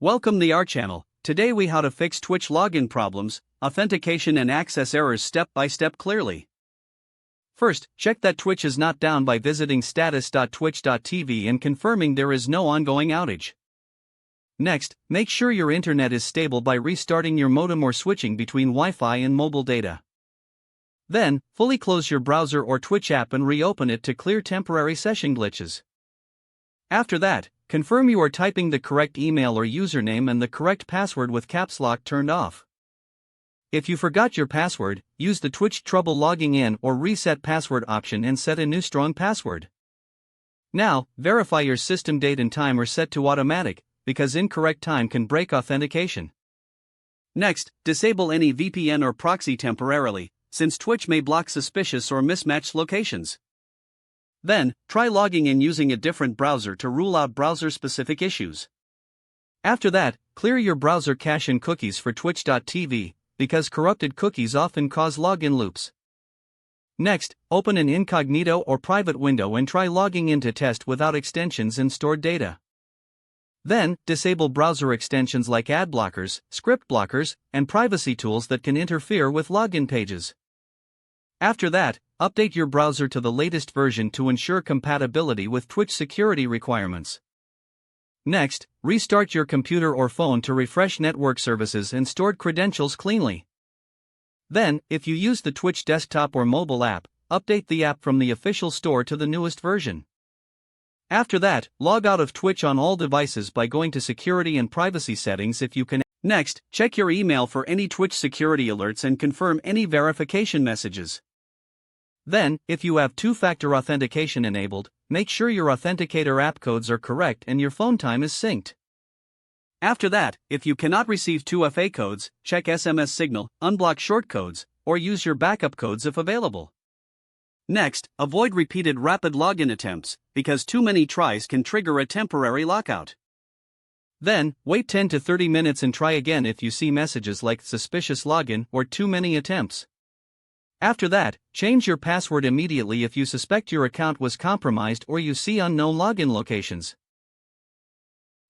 Welcome to our channel. Today we how to fix Twitch login problems, authentication and access errors step by step clearly. First, check that Twitch is not down by visiting status.twitch.tv and confirming there is no ongoing outage. Next, make sure your internet is stable by restarting your modem or switching between Wi-Fi and mobile data. Then, fully close your browser or Twitch app and reopen it to clear temporary session glitches. After that, confirm you are typing the correct email or username and the correct password with caps lock turned off. If you forgot your password, use the Twitch trouble logging in or reset password option and set a new strong password. Now, verify your system date and time are set to automatic, because incorrect time can break authentication. Next, disable any VPN or proxy temporarily, since Twitch may block suspicious or mismatched locations. Then, try logging in using a different browser to rule out browser-specific issues. After that, clear your browser cache and cookies for twitch.tv, because corrupted cookies often cause login loops. Next, open an incognito or private window and try logging in to test without extensions and stored data. Then, disable browser extensions like ad blockers, script blockers, and privacy tools that can interfere with login pages. After that, update your browser to the latest version to ensure compatibility with Twitch security requirements. Next, restart your computer or phone to refresh network services and stored credentials cleanly. Then, if you use the Twitch desktop or mobile app, update the app from the official store to the newest version. After that, log out of Twitch on all devices by going to Security and Privacy Settings if you can. Next, check your email for any Twitch security alerts and confirm any verification messages. Then, if you have two-factor authentication enabled, make sure your authenticator app codes are correct and your phone time is synced. After that, if you cannot receive 2FA codes, check SMS Signal, unblock shortcodes, or use your backup codes if available. Next, avoid repeated rapid login attempts, because too many tries can trigger a temporary lockout. Then, wait 10 to 30 minutes and try again if you see messages like suspicious login or too many attempts. After that, change your password immediately if you suspect your account was compromised or you see unknown login locations.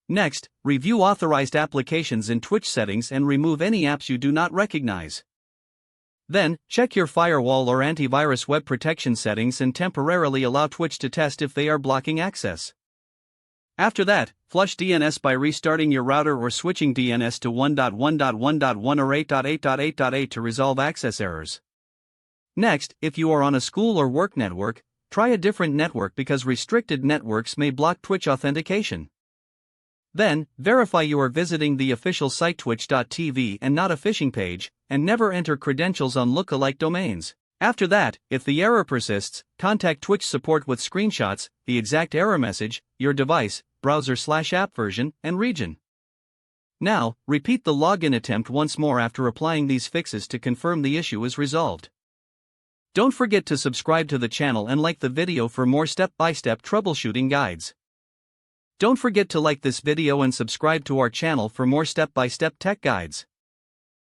Next, review authorized applications in Twitch settings and remove any apps you do not recognize. Then, check your firewall or antivirus web protection settings and temporarily allow Twitch to test if they are blocking access. After that, flush DNS by restarting your router or switching DNS to 1.1.1.1 or 8.8.8.8 to resolve access errors. Next, if you are on a school or work network, try a different network because restricted networks may block Twitch authentication. Then, verify you are visiting the official site twitch.tv and not a phishing page, and never enter credentials on lookalike domains. After that, if the error persists, contact Twitch support with screenshots, the exact error message, your device, browser/app version, and region. Now, repeat the login attempt once more after applying these fixes to confirm the issue is resolved. Don't forget to subscribe to the channel and like the video for more step-by-step troubleshooting guides. Don't forget to like this video and subscribe to our channel for more step-by-step tech guides.